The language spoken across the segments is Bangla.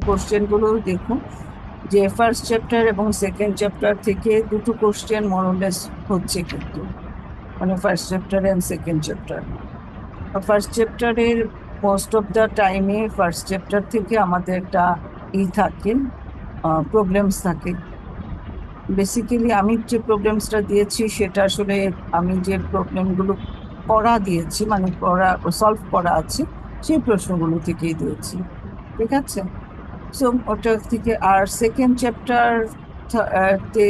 কোশ্চেনগুলো দেখুন যে ফার্স্ট চ্যাপ্টার এবং সেকেন্ড চ্যাপ্টার থেকে দুটো কোশ্চেন মোরলেস হচ্ছে, কিন্তু মানে first chapter and second chapter. First চ্যাপ্টারের মোস্ট অফ দ্য টাইমে ফার্স্ট চ্যাপ্টার থেকে আমাদের একটা থাকে, প্রবলেমস থাকে। বেসিক্যালি আমি যে প্রবলেমসটা দিয়েছি সেটা আসলে আমি যে প্রবলেমগুলো করা দিয়েছি, মানে করা সলভ করা আছে, সেই প্রশ্নগুলো থেকেই দিয়েছি, ঠিক আছে? সো ওটা থেকে। আর সেকেন্ড চ্যাপ্টার তে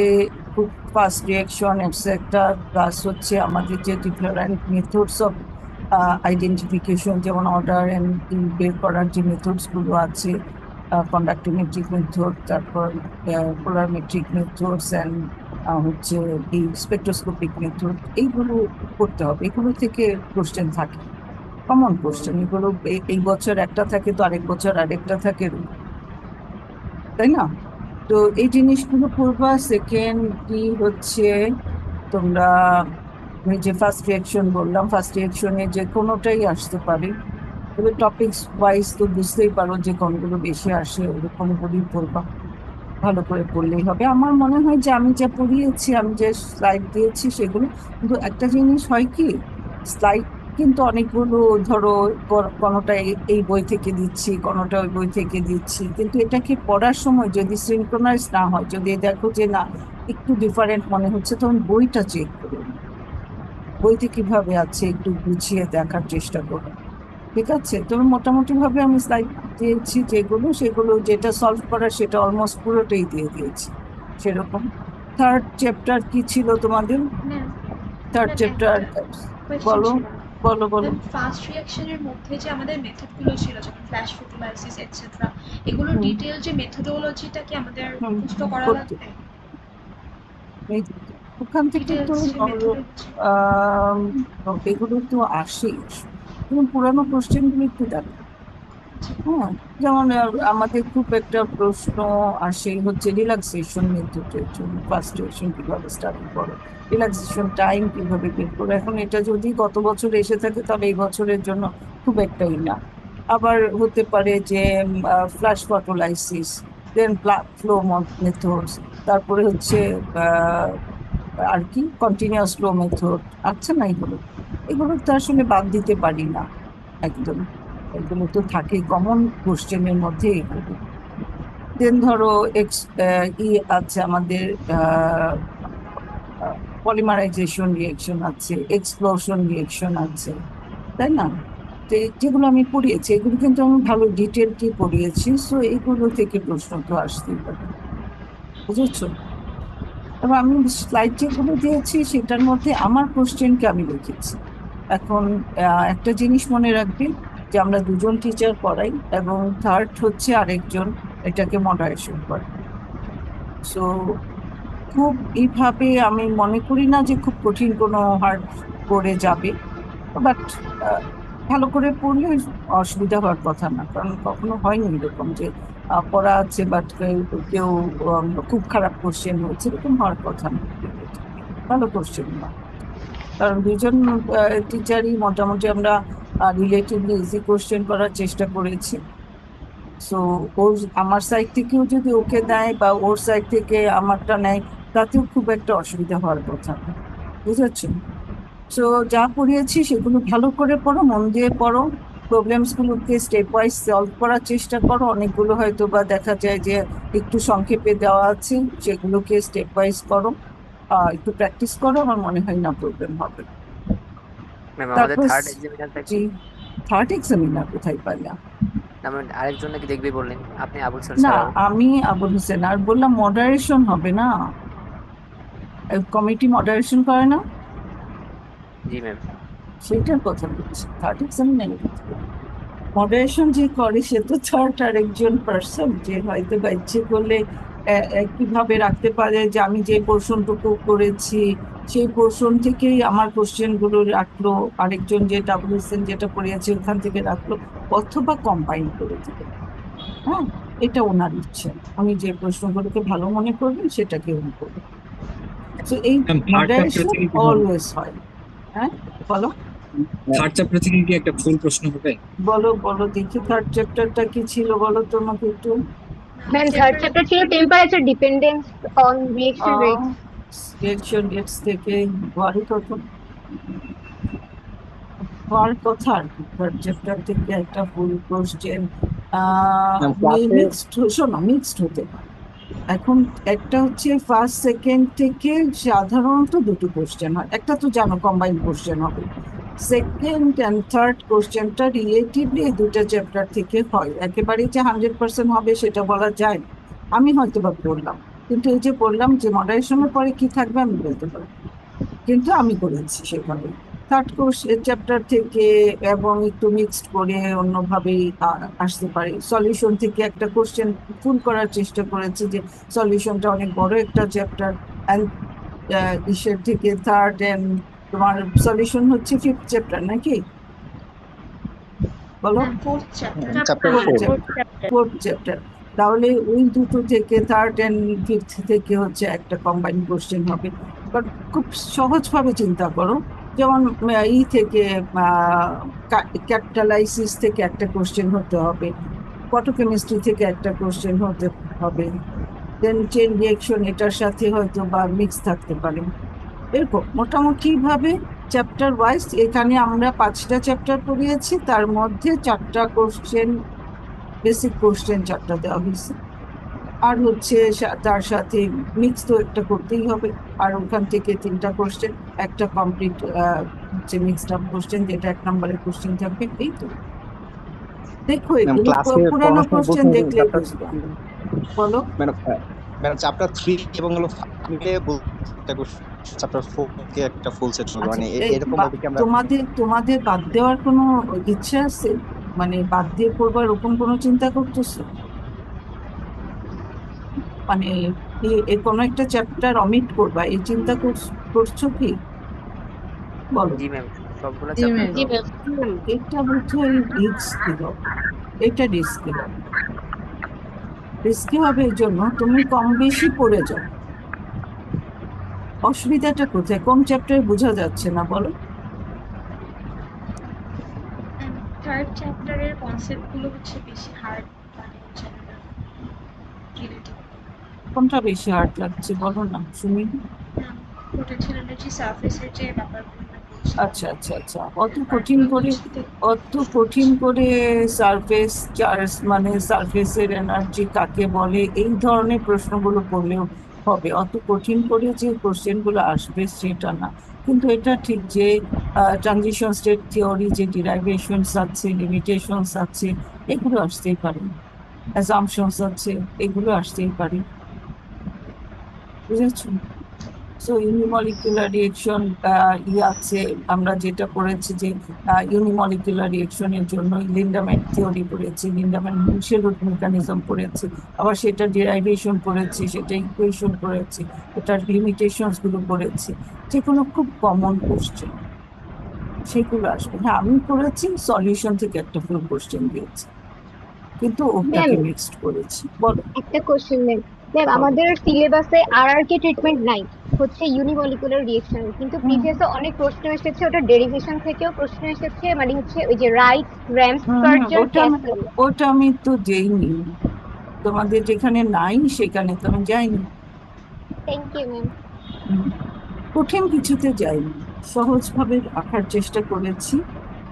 খুব ফাস্ট রিয়াকশন এটসেট্রা, প্লাস হচ্ছে আমাদের যে ডিফারেন্ট মেথডস অফ আইডেন্টিফিকেশন, যেমন অর্ডার অ্যান্ড বের করার যে মেথডসগুলো আছে, কন্ডাক্টিমেট্রিক মেথড, তারপর পোলারমেট্রিক মেথডস অ্যান্ড হচ্ছে এই স্পেকট্রোস্কোপিক মেথড, এইগুলো করতে হবে। এগুলো থেকে কোশ্চেন থাকে, কমন কোশ্চেন এগুলো। এই বছর একটা থাকে তো আরেক বছর আরেকটা থাকে, তাই না? তো এই জিনিসগুলো করবা। সেকেন্ডলি হচ্ছে তোমরা ওই যে ফার্স্ট রিয়াকশন বললাম, ফার্স্ট রিয়াকশনে যে কোনোটাই আসতে পারে, তবে টপিকস ওয়াইজ তো বুঝতেই পারো যে কোনগুলো বেশি আসে, ওরকম করেই পড়বা। ভালো করে পড়লেই হবে। আমার মনে হয় যে আমি যা পড়িয়েছি, আমি যে স্লাইড দিয়েছি সেগুলো, কিন্তু একটা জিনিস হয় কি, স্লাইড কিন্তু অনেকগুলো, ধরো কোনোটা এই বই থেকে দিচ্ছি, কোনোটা ওই বই থেকে দিচ্ছি, কিন্তু এটাকে পড়ার সময় যদি সিনক্রোনাইজ না হয়, যদি দেখো যে না একটু ডিফারেন্ট মনে হচ্ছে, তখন বইটা চেক করুন, বইতে কিভাবে আছে একটু গুছিয়ে দেখার চেষ্টা করুন, ঠিক আছে? তবে মোটামুটি ভাবে আমি স্লাইড দিয়েছি যেগুলো, সেগুলো যেটা সলভ করা সেটা অলমোস্ট পুরোটাই দিয়ে দিয়েছি সেরকম। থার্ড চ্যাপ্টার কি ছিল তোমাদের? ম্যাম থার্ড ম্যাম চ্যাপ্টার একটা কোয়েশ্চেন বলো ছিল। বলো বলো। ম্যাম ফার্স্ট রিঅ্যাকশনের মধ্যে যে আমাদের মেথডগুলো ছিল, যেমন ফ্ল্যাশ ফটোলাইসিস এটসেট্রা, এগুলো হুম ডিটেল যে মেথোডোলজিটা কি আমাদের হুম মুখস্থ করা করতে লাগবে? এই ওখান থেকে তো ডিটেলস যে মেথোডোলজি। আহ এগুলো তো আসেই। তুমি পুরানো কোশ্চেন গুলো একটু দেখো। হ্যাঁ, যেমন আমাদের খুব একটা প্রশ্ন আসে হচ্ছে রিল্যাক্সেশন মেথডের জন্য, ফার্স্ট রিলেশন কিভাবে স্টার্ট করো, রিল্যাক্সেশন টাইম কিভাবে বের করো। এখন এটা যদি গত বছর এসে থাকে তাহলে এই বছরের জন্য খুব একটাই না। আবার হতে পারে যে ফ্ল্যাশ ফটোলাইসিস, দেন ফ্লো মেথডস, তারপরে হচ্ছে আহ, আর কি কন্টিনিউয়াস ফ্লো মেথড, আচ্ছা না? এগুলো এগুলো তো আসলে বাদ দিতে পারি না একদম, এগুলো তো থাকে কমন কোশ্চেনের মধ্যে এগুলো। দেন ধরো এক্স আছে আমাদের পলিমারাইজেশন রিয়েকশন আছে, এক্সপ্লোশন রিয়েকশন আছে, তাই না? তো যেগুলো আমি পড়িয়েছি এগুলো কিন্তু আমি ভালো ডিটেল কি পড়িয়েছি, সো এগুলো থেকে প্রশ্ন তো আসতেই পারে, বুঝেছো? তবে আমি স্লাইড যেগুলো দিয়েছি সেটার মধ্যে আমার কোশ্চেনকে আমি লিখেছি। এখন একটা জিনিস মনে রাখবে যে আমরা দুজন টিচার পড়াই, এবং থার্ড হচ্ছে আরেকজন এটাকে মডারেশন করে। সো খুব এইভাবে আমি মনে করি না যে খুব কঠিন কোনো হার্ড করে যাবে, বাট ভালো করে পড়লে অসুবিধা হওয়ার কথা না, কারণ কখনো হয়নি এরকম যে পড়া আছে বাট কেউ কেউ খুব খারাপ কোশ্চেন হয়েছে, এরকম হওয়ার কথা না। ভালো কোশ্চেন না, কারণ দুজন টিচারই মোটামুটি আমরা রিলেটিভলি ইজি কোশ্চেন করার চেষ্টা করেছি। সো ওর আমার সাইড থেকেও যদি ওকে দেয় বা ওর সাইড থেকে আমারটা নেয়, তাতেও খুব একটা অসুবিধা হওয়ার কথা না, বুঝেছো? সো যা পড়িয়েছি সেগুলো ভালো করে পড়ো, মন দিয়ে পড়ো, প্রবলেমস গুলোকে স্টেপ ওয়াইজ সলভ করার চেষ্টা করো। অনেকগুলো হয়তো বা দেখা যায় যে একটু সংক্ষেপে দেওয়া আছে, সেগুলোকে স্টেপ ওয়াইজ করো, একটু প্র্যাকটিস করো, আমার মনে হয় না প্রবলেম হবে। ম্যাম আমাদের তারপর থার্ড এক্সামিনারটা জি, কি? থার্ড এক্সামিনার কোথায় পাইলা? আমার আরেকজন নাকি দেখবে বললেন, আপনি আবুল স্যার না, ছাড়াও। আমি আবুল হোসেন আর বললাম মডারেশন হবে না, কমিটি মডারেশন করে না, জি ম্যাম। সেটার কথা বলছি। থার্ড এক্সামিনার মডারেশন যে করে সে তো থার্ড আর একজন পার্সন, যে হয়তো বা ইচ্ছে করলে কিভাবে রাখতে পারে যে আমি যে পোর্শনটুকু করেছি সেই পোর্শন থেকেই আমার কোশ্চেন গুলো রাখলো, আরেকজন যে ডাবল হোসেন যেটা পড়িয়েছে ওখান থেকে রাখলো, অথবা কম্বাইন করে দিল। হ্যাঁ, এটা ওনার ইচ্ছে, উনি যে প্রশ্নগুলোকে ভালো মনে করবেন সেটাকে উনি করবেন। তো এই ম্যাম থার্ড চ্যাপ্টার মডারেশন থেকে কি হবে? অলওয়েজ হয়। হ্যাঁ, বলো থার্ড চ্যাপ্টার থেকে কি একটা ফুল প্রশ্ন হবে? বলো বলো দেখি, থার্ড চ্যাপ্টারটা কি ছিল বলো তো আমাকে একটু। ম্যাম থার্ড চ্যাপ্টার ছিল temperature dependence on reaction rate. Reaction rates থেকে ওয়ার্ড কথা আর কি থার্ড চ্যাপ্টার থেকে একটা ফুল কোশ্চেন ক্লাসে মিক্সড, শোনো মিক্সড হতে পারে। এখন একটা হচ্ছে ফার্স্ট সেকেন্ড থেকে সাধারণত দুটো কোশ্চেন হয়, একটা তো জানো কম্বাইন কোশ্চেন হবে, সেকেন্ড অ্যান্ড থার্ড কোশ্চেনটা রিলেটিভলি এই দুটো চ্যাপ্টার থেকে হয়। একেবারেই যে 100% হবে সেটা বলা যায় না। আমি হয়তো বা পড়লাম, কিন্তু এই যে বললাম যে মডারেশনের পরে কি থাকবে আমি বলতে পারি, কিন্তু আমি করেছি সেভাবে। থার্ড কোর্স চ্যাপ্টার থেকে এবং একটু মিক্সড করে অন্যভাবেই আসতে পারে। সলিউশন থেকে একটা কোশ্চেন ফুল করার চেষ্টা করেছি, যে সলিউশনটা অনেক বড় একটা চ্যাপ্টার, অ্যান্ড ইসের থেকে থার্ড অ্যান্ড তোমার সলিউশন হচ্ছে ফিফথ চ্যাপ্টার নাকি বলো? Fourth chapter. Chapter fourth chapter. তাহলে ওই দুটো থেকে থার্ড অ্যান্ড ফিফথ থেকে হচ্ছে একটা কম্বাইন কোশ্চেন হবে। বাট খুব সহজভাবে চিন্তা করো, যেমন ই থেকে ক্যাপিটালাইসিস থেকে একটা কোশ্চেন হতে হবে, ফটোকেমিস্ট্রি থেকে একটা কোশ্চেন হতে হবে, দেন চেন রিয়েকশন এটার সাথে হয়তো বা মিক্স থাকতে পারে। এরকম মোটামুটি ভাবে চ্যাপ্টার ওয়াইজ এখানে আমরা 5টা চ্যাপ্টার পড়িয়েছি, তার মধ্যে 4টা কোশ্চেন, বেসিক কোশ্চেন 4টা দেওয়া হয়েছে, আর হচ্ছে তার সাথে মিক্স তো একটা করতেই হবে, আর ওখান থেকে 3টা কোশ্চেন, একটা কমপ্লিট হচ্ছে মিক্সড আপ কোশ্চেন, যেটা 1 নম্বরের কোশ্চেন থাকবে। এই তো দেখো এগুলো ক্লাসে পুরানো কোশ্চেন দেখলে বুঝবে। বলো। ম্যাডাম চ্যাপ্টার 3 এবং হলো 5 মিলে চ্যাপ্টার 4 কে একটা ফুল সেট হবে, আচ্ছা, মানে এই এরকম ভাবে কি আমরা তোমাদের বাদ দেওয়ার কোনো ইচ্ছা আছে? মানে বাদ দিয়ে করবার ওরকম কোনো চিন্তা করতেছো? মানে কোনো একটা চ্যাপ্টার অমিট করবা এই চিন্তা করছো কি বলো? জি ম্যাম, সবগুলো জি ম্যাম। চ্যাপ্টার এটা বোধহয় রিস্কি হবে, এটা রিস্কি হবে। রিস্কি হবে এই জন্য তুমি কম বেশি পড়ে যাও। অসুবিধাটা কোথায়? কোন চ্যাপ্টার বোঝা যাচ্ছে না বলো? থার্ড চ্যাপ্টারের কনসেপ্টগুলো হচ্ছে বেশি হার্ড, মানে হচ্ছে রিলেটিভ। কোনটা বেশি হার্ড লাগছে বলো না শুনি। পোটেনশিয়াল এনার্জি সারফেসের যে ব্যাপারগুলো আচ্ছা আচ্ছা আচ্ছা, অত কঠিন করে সারফেস চার্জ মানে সারফেসের এনার্জি কাকে বলে এই ধরনের প্রশ্নগুলো পড়লেও হবে। অত কঠিন করে যে কোশ্চেনগুলো আসবে সেটা না, কিন্তু এটা ঠিক যে ট্রানজিশন স্টেট থিওরি যে ডিরাইভেশনস আছে, লিমিটেশনস আছে, এগুলো আসতেই পারে, অ্যাসাম্পশনস আছে, এগুলো আসতেই পারে, বুঝেছো? সো ইউনিমলিকুলার রিয়েকশন আছে, আমরা যেটা পড়েছি যে ইউনিমলিকুলার রিয়েকশনের জন্য লিন্ডাম্যান থিওরি পড়েছি, লিন্ডাম্যান শেলুট মেকানিজম পড়েছি, আবার সেটা ডিরাইভেশন পড়েছি, সেটা ইকুয়েশন পড়েছি, এটার লিমিটেশনস গুলো পড়েছি, যেগুলো খুব কমন কোশ্চেন সেগুলো আসবে। হ্যাঁ আমি করেছি সলিউশন থেকে একটা ফুল কোশ্চেন দিয়েছি, কিন্তু ওটাকে মিক্সড করেছি। বলো। একটা কোশ্চেন ম্যাম। ম্যাম আমাদের সিলেবাসে আরআরকে ট্রিটমেন্ট নাই, হচ্ছে ইউনিমলিকুলার রিঅ্যাকশন, কিন্তু প্রিভিয়াসে অনেক প্রশ্ন এসেছে, ওটা ডেরিভেশন থেকেও প্রশ্ন এসেছে, মানে হচ্ছে ওই যে রাইট র্যাম্প স্ট্রাকচার ক্যাসেল। ওটা আমি তো দেইনি, তোমাদের যেখানে নাই সেখানে তো আমি যাইনি। Thank you ma'am. কঠিন কিছুতে যাইনি, সহজভাবে রাখার চেষ্টা করেছি,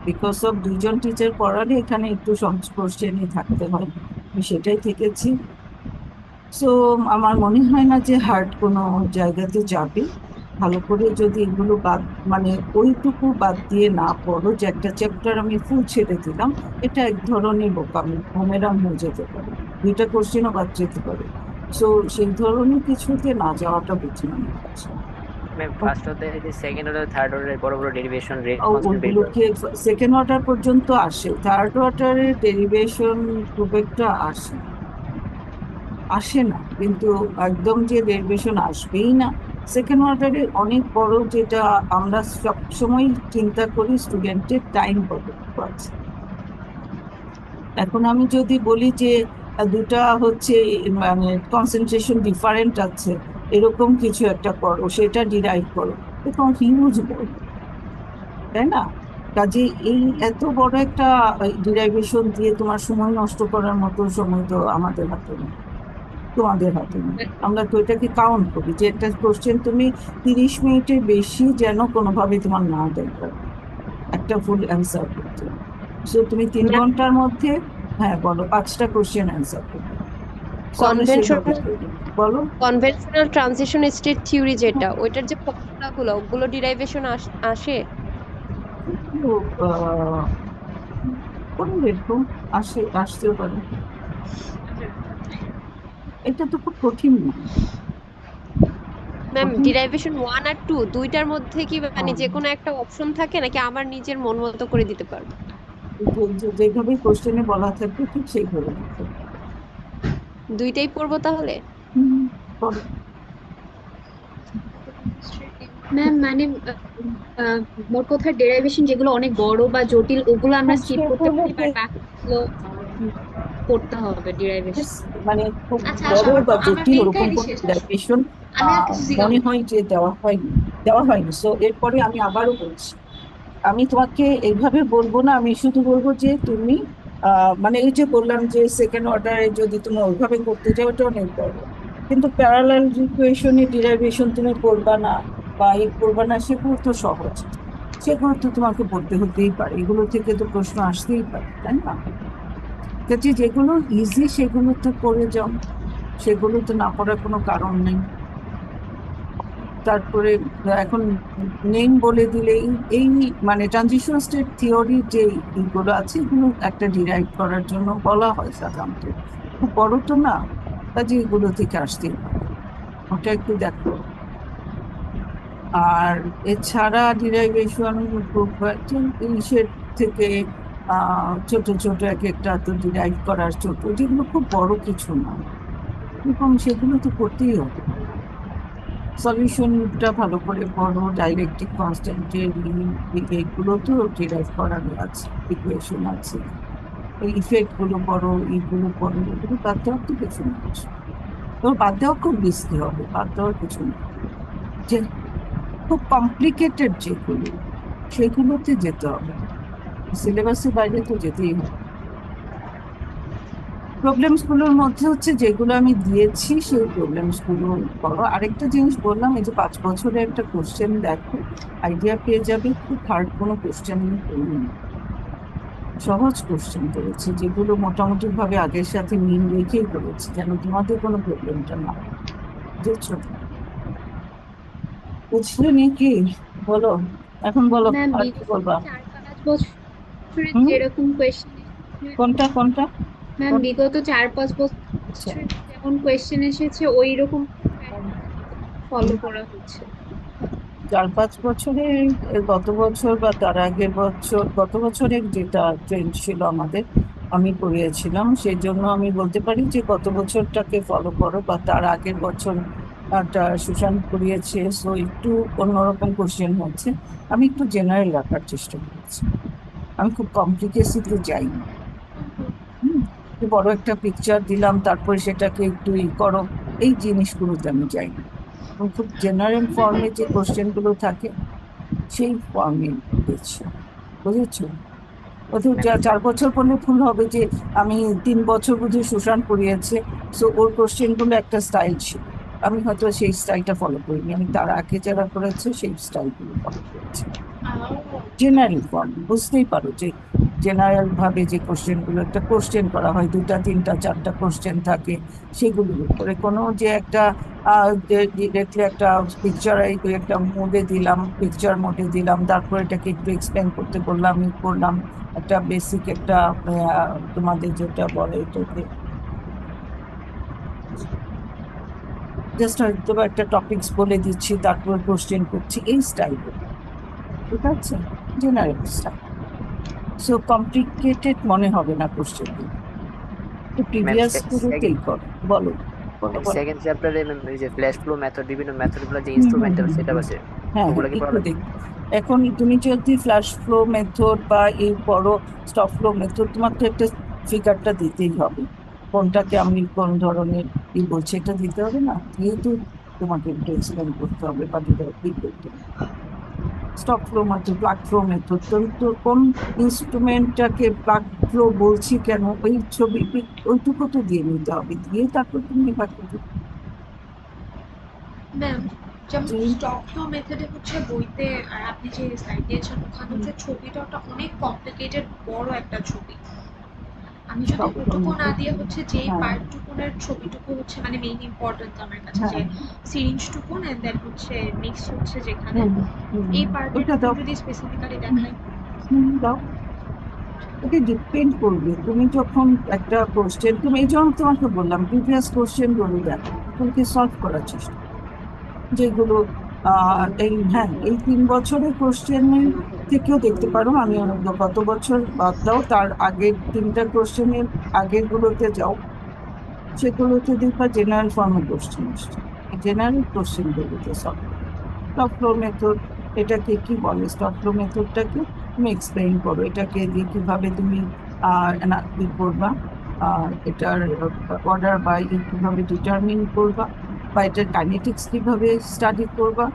বিকজ অফ 2জন টিচার পড়ালে এখানে একটু সহজ কোশ্চেনই থাকতে হয়, আমি সেটাই থেকেছি। সো আমার মনে হয় না যে হার্ড কোনো জায়গাতে যাবে। ভালো করে যদি এগুলো বাদ মানে ওইটুকু বাদ দিয়ে না পড়ো যে একটা চ্যাপ্টার আমি ফুল ছেড়ে দিলাম, এটা এক ধরনের বোকামি, হোমেরাম হয়ে যেতে পারে, 2টা কোশ্চেনও বাদ যেতে পারে। সো সেই ধরনের কিছুতে না যাওয়াটা বুঝি আমার কাছে। ম্যাম ফার্স্ট অর্ডার যে সেকেন্ড অর্ডার থার্ড অর্ডারের বড় বড় ডেরিভেশন রেট ওগুলোকে সেকেন্ড অর্ডার পর্যন্ত আসে, থার্ড অর্ডারের ডেরিভেশন খুব একটা আসে না, কিন্তু একদম যে ডেরিভেশন আসবেই না। সেকেন্ড অর্ডারে অনেক বড় যেটা আমরা সবসময় চিন্তা করি স্টুডেন্টের টাইম কত আছে। এখন আমি যদি বলি যে দুটা হচ্ছে মানে কনসেন্ট্রেশন ডিফারেন্ট আছে, এরকম কিছু একটা করো, সেটা ডিরাইভ করো, এরকম হিউজ বড়, তাই না? কাজে এই এত বড় একটা ডিরাইভেশন দিয়ে তোমার সময় নষ্ট করার মতো সময় তো আমাদের হাতে নেই। তোমাদের হাতে নেই। আমরা তো এটাকে কাউন্ট করি যে একটা কোশ্চেন তুমি 30 মিনিটের বেশি যেন কোনোভাবে তোমার না দরকার একটা ফুল অ্যান্সার করতে। সো তুমি 3 ঘন্টার মধ্যে, হ্যাঁ বলো, 5টা কোশ্চেন অ্যান্সার করবে। So আমরা সেভাবে কনভেনশনাল করি। বলো। কনভেনশনাল ট্রানজিশন স্টেট থিওরি যেটা, ওইটার যে ফর্মুলাগুলো ওগুলো ডিরাইভেশন আসে। তো, কোনো এরকম আসতেও পারে। এটা তো খুব কঠিন না। ম্যাম, কঠিন। ডিরাইভেশন 1 আর 2 দুইটার মধ্যে কি মানে যে কোনো একটা অপশন থাকে নাকি আমার নিজের মন মতো করে দিতে পারবো? যেভাবে কোশ্চেনে বলা থাকবে ঠিক সেইভাবে লিখতে হবে। দুইটাই পড়বো তাহলে? বলো। ম্যাম মানে মোট কথা ডেরিভেশন যেগুলো অনেক বড় বা জটিল ওগুলো আমরা স্কিপ করতে পারি, বাট বাকিগুলো পড়তে হবে ডেরিভেশন। মানে খুব আচ্ছা, বড় আমার বা আমার জটিল মেইন ওরকম কাহিনী কোনো শেষ। ডেরিভেশন আমি আর কিছু জিজ্ঞাসা মনে হয় যে দেওয়া হয়নি। সো এরপরে আমি আবারও বলছি, আমি তোমাকে এইভাবে বলবো না, আমি শুধু বলবো যে তুমি মানে এই যে বললাম যে সেকেন্ড অর্ডারে যদি তুমি ওইভাবে করতে যাও ওটা অনেক বড়, কিন্তু প্যারালাল ইকুয়েশনে ডিরাইভেশন তুমি করবা না বা করবা না, সেগুলো তো সহজ, সেগুলো তো তোমাকে পড়তে হতেই পারে, এগুলো থেকে তো প্রশ্ন আসতেই পারে, তাই না? কাজে যেগুলো ইজি সেগুলো তো করে যাও, সেগুলো তো না পড়ার কোনো কারণ নেই। তারপরে এখন নেম বলে দিলে এই মানে ট্রানজিশন স্টেট থিওরি যে এইগুলো আছে এগুলো একটা ডিরাইভ করার জন্য বলা হয় সাধারণত, খুব বড় তো না, কাজে এগুলো থেকে আসতেই পারে, ওটা একটু দেখো। আর এছাড়া ডিরাইভেশন ইসের থেকে ছোট ছোট এক একটা তো ডিরাইভ করার ছোট, যেগুলো খুব বড় কিছু না, এরকম সেগুলো তো করতেই হবে। সলিউশনটা ভালো করে পড়ো, ডাইলেকট্রিক কনস্ট্যান্টের এইগুলো তো ডিরাইভ করানো আছে, ইকুয়েশন আছে, এই ইফেক্ট গুলো পড়ো, এইগুলো পড়ো, এগুলো বাদ দেওয়ার তো কিছু না। তো বাদ দেওয়া খুব রিস্কি হবে, বাদ দেওয়ার কিছু না। যে খুব কমপ্লিকেটেড যেগুলো সেগুলোতে যেতে হবে, সিলেবাসের বাইরে তো যেতেই হবে। প্রবলেমস গুলোর মধ্যে হচ্ছে যেগুলো আমি দিয়েছি সেই প্রবলেমস গুলো করো। আরেকটা জিনিস বললাম, এই যে 5 বছরের একটা কোশ্চেন দেখো, আইডিয়া পেয়ে যাবে, খুব হার্ড কোনো কোশ্চেন আমি করিনি, সহজ কোশ্চেন করেছি, যেগুলো মোটামুটি ভাবে আগের সাথে মিল রেখেই করেছি, যেন তোমাদের কোনো প্রবলেমটা না হয়। বুঝছো? বুঝলে নাকি? বলো, এখন বলো, ম্যাম আর কি বলবা? 4-5 বছরের হুম? যেরকম কোয়েশ্চেন, কোনটা কোনটা? ম্যাম বিগত 4-5 আচ্ছা, বছর যেমন কোয়েশ্চেন এসেছে ওই রকম ফলো করা হচ্ছে। 4-5 বছরে গত বছর বা তার আগের বছর, গত বছরের যেটা ট্রেন্ড ছিল আমাদের, আমি করিয়েছিলাম, সেই জন্য আমি বলতে পারি যে গত বছরটাকে ফলো করো, বা তার আগের বছর সুশান্ত করিয়েছে, সো একটু অন্যরকম কোশ্চেন হচ্ছে, আমি একটু জেনারেল রাখার চেষ্টা করেছি, আমি খুব কমপ্লিকেসিতে যাইনি। একটু বড় একটা পিকচার দিলাম, তারপরে সেটাকে একটু করো, এই জিনিসগুলোতে আমি যাইনি, আমি খুব জেনারেল ফর্মে যে কোশ্চেন গুলো থাকে সেই ফর্মে দিয়েছি। বুঝেছো? ওদের 4 বছর পড়লে ভুল হবে যে আমি 3 বছর বুঝে সুশান্ত পড়িয়েছে, সো ওর কোশ্চেন গুলো একটা স্টাইল ছিল, আমি হয়তো সেই স্টাইলটা ফলো করিনি, আমি তার আগে যারা করেছে সেই স্টাইল গুলো ফলো করেছি। জেনারেল ফর্ম বুঝতেই পারো যে জেনারেল ভাবে যে কোশ্চেন গুলো, একটা কোশ্চেন করা হয় 2টা 3টা 4টা কোশ্চেন থাকে, সেগুলোর উপরে কোনো যে একটা ডিরেক্টলি একটা পিকচার, একটা মোডে দিলাম, পিকচার মোডে দিলাম, তারপর এটাকে একটু এক্সপ্লেন করতে বললাম, করলাম একটা বেসিক একটা তোমাদের যেটা বলে এটাকে জাস্ট হয়তো একটা টপিকস বলে দিচ্ছি, তারপর কোশ্চেন করছি, এই স্টাইল, ঠিক আছে, জেনারেল স্টাইল। সো কমপ্লিকেটেড মনে হবে না কোশ্চেন, তো প্রিভিয়াস গুলোতেই করো। বলো বলো বলো। সেকেন্ড চ্যাপ্টারে এই যে ফ্ল্যাশ ফ্লো মেথড, বিভিন্ন মেথডগুলো যে হুম, ইনস্ট্রুমেন্টাল হুম, সেটা হুম। আছে, হ্যাঁ ওগুলো কি একটু পড়া দেখো, এখন তুমি যদি ফ্ল্যাশ ফ্লো মেথড বা এই বড় স্টপ ফ্লো মেথড, তোমার তো একটা ফিগারটা দিতেই হবে, কোনটাকে আমি কোন ধরনের কি বলছি এটা দিতে হবে না, যেহেতু তোমাকে একটু এক্সপ্লেন করতে হবে বা কি করতে হবে। Stop flow method, plug flow method. তো কোন ইনস্ট্রুমেন্টটাকে প্লাগ ফ্লো বলছি কেন, ওই ছবি ওইটুকু তো দিয়ে নিতে হবে, দিয়ে তারপর তুমি বাকি ম্যাম যেমন জি। স্টক ফ্লো মেথডে হচ্ছে বইতে আর আপনি যে স্লাইড দিয়েছেন ওখানে যে ছবিটা ওটা অনেক কমপ্লিকেটেড বড় একটা ছবি। আমি যদি স্টপ ফ্লো ওটুকু না মেথড, দিয়ে হচ্ছে যেই হ্যাঁ পার্টটুকুনের ছবিটুকু হচ্ছে মানে মেইন ইম্পর্টেন্ট আমার কাছে হ্যাঁ যে সিরিঞ্জটুকুন এন্ড দেন হচ্ছে মিক্স হচ্ছে যেখানে এই ওইটা পার্টেরটুকুন দাও, যদি স্পেসিফিক্যালি দেখাই। দাও। ওকে ডিপেন্ড করবে, তুমি যখন একটা কোশ্চেন, তুমি এই জন্য তোমাকে বললাম প্রিভিয়াস কোশ্চেন গুলো দেখো, তোমাকে সলভ করার চেষ্টা করো। যেগুলো এই হ্যাঁ এই 3 বছরের কোশ্চেনের থেকেও দেখতে পারো, আমি গত বছর বাদ দাও, তার আগের 3টা কোশ্চেনের আগের গুলোতে যাও, সেগুলোতে দেখবা জেনারেল ফর্মে কোশ্চেন আসছে, জেনারেল কোশ্চেন গুলোতে সলভ। স্টপ ফ্লো মেথড, এটাকে কি বলে, স্টপ ফ্লো মেথডটাকে তুমি এক্সপ্লেইন করো, এটাকে দিয়ে কিভাবে তুমি ই করবা, এটার অর্ডার বাই কিভাবে ডিটারমিন করবা, বা এটার কাইনেটিক্স কিভাবে স্টাডি করবা,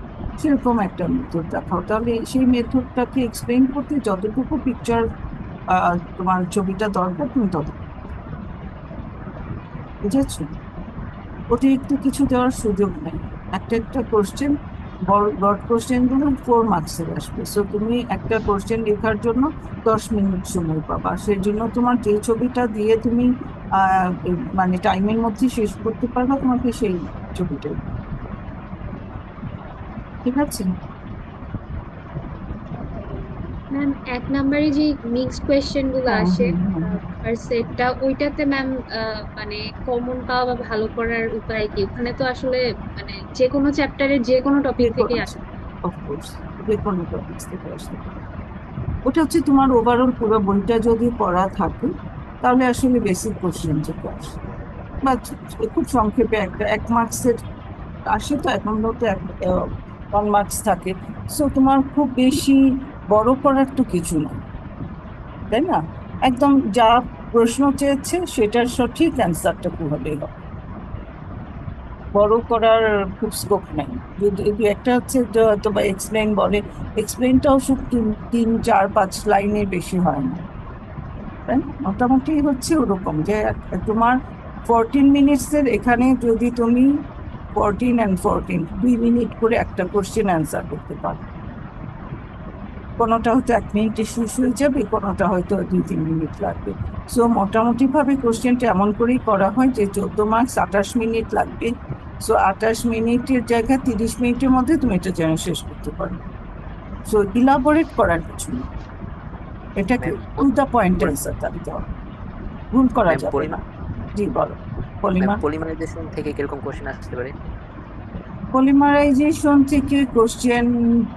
সেরকম একটা মেথড দেখাও। তাহলে সেই মেথডটাকে এক্সপ্লেইন করতে যতটুকু পিকচার তোমার ছবিটা দরকার তুমি তত, বুঝেছো? অতিরিক্ত কিছু দেওয়ার সুযোগ নেই। একটা একটা কোশ্চেন, ব্রড কোশ্চেন গুলো 4 মার্কসের আসবে, সো তুমি একটা কোশ্চেন লেখার জন্য 10 মিনিট সময় পাবা, সেই জন্য তোমার যে ছবিটা দিয়ে তুমি মানে টাইমের মধ্যে শেষ করতে পারবে, তোমাকে সেই ছবিটাই, ঠিক আছে? ম্যাম 1 নম্বরে যে মিক্সড কোয়েশ্চেন গুলো হ্যাঁ আসে হ্যাঁ হ্যাঁ আর সেটটা ওইটাতে ম্যাম মানে কমন পাওয়া বা ভালো করার উপায় কি? ওখানে তো আসলে মানে যে কোনো চ্যাপ্টারের যে কোনো টপিক যে থেকে কোনো, আসে। অফকোর্স যে কোনো টপিক্স থেকে আসতে পারে। ওটা হচ্ছে তোমার ওভারঅল পুরো বইটা যদি পড়া থাকে, তাহলে আসলে বেসিক কোশ্চেন থেকে আসে, বা খুব সংক্ষেপে একটা 1 মার্কসের আসে, তো এখন তো 1 মার্কস থাকে, সো তোমার খুব বেশি বড় করার তো কিছু না, তাই না? একদম যা প্রশ্ন চেয়েছে সেটার সঠিক অ্যান্সারটা কিভাবে হবে, বড় করার খুব স্কোপ নেই। যদি একটা হচ্ছে তোমার এক্সপ্লেইন বলে, এক্সপ্লেইনটাও সব 3, 4, 5 লাইনের বেশি হয় না, তাই না? মোটামুটি হচ্ছে ওরকম যে তোমার 14 মিনিটসের এখানে যদি তুমি 14 and 14 2 মিনিট করে একটা কোশ্চেন অ্যান্সার করতে পারো, কোনোটা হয়তো 1 মিনিটে শেষ হয়ে যাবে, কোনোটা হয়তো 2-3 মিনিট লাগবে। সো মোটামুটি ভাবে কোশ্চেনটা এমন করেই করা হয় যে 14 মার্কস 28 মিনিট লাগবে, সো 28 মিনিটের জায়গায় 30 মিনিটের মধ্যে তুমি এটা যেন শেষ করতে পারো। সো ইলাবোরেট করার কিছু নেই, এটাকে ma'am to the point answer দিতে হবে, ভুল করা ম্যাম যাবে না। জি বলো। পলিমার, পলিমারাইজেশন থেকে কিরকম কোশ্চেন আসতে পারে? পলিমারাইজেশন থেকে কোশ্চেন,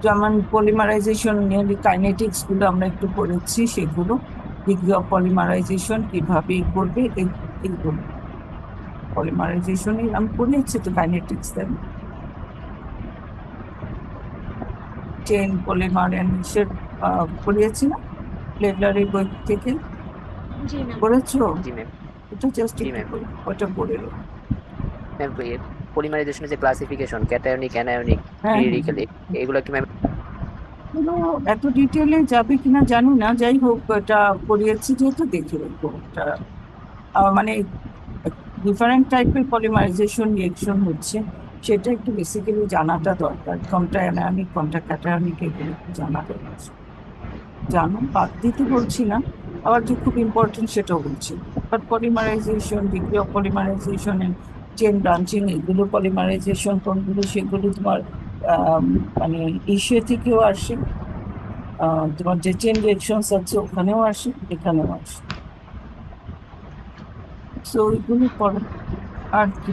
যেমন পলিমারাইজেশন নিয়ে কাইনেটিক্স গুলো আমরা একটু পড়েছি, সেগুলো ডিগ্রি অফ পলিমারাইজেশন কিভাবে করবে এইগুলো পলিমারাইজেশন আমি পড়েছি, তো kinetics then chain polymer and পড়িয়েছি না লেভলারের বই থেকে, জি ম্যাম। পড়েছো? জি ম্যাম। ওটা জাস্ট জি একটু ম্যাম। ওটা পড়ে লো। ম্যাম পলিমারাইজেশনের যে ক্লাসিফিকেশন, ক্যাটায়নিক, অ্যানায়নিক, হ্যাঁ ক্লিরিক্যাল, এগুলো কি ম্যাম? এগুলো এত ডিটেলে যাবে কিনা জানি না, যাই হোক এটা পড়িয়েছি যেহেতু দেখে রাখবো ওটা। মানে ডিফারেন্ট টাইপের পলিমারাইজেশন রিয়েকশন হচ্ছে, সেটা একটু বেসিক্যালি জানাটা দরকার, কোনটা অ্যানায়নিক কোনটা ক্যাটায়নিক, এগুলো একটু জানা দরকার। জানো, বাদ দিতে বলছি না, আবার যে খুব ইম্পর্টেন্ট সেটাও বলছি, but polymerization, degree of polymerization, chain branching, এগুলো পলিমারাইজেশন কোনগুলো সেগুলো তোমার মানে ইস্যু থেকেও আসে, তোমার যে চেন রিয়েকশনস আছে ওখানেও আসে, এখানেও আসে, সো ওইগুলো পড়ো। আর কি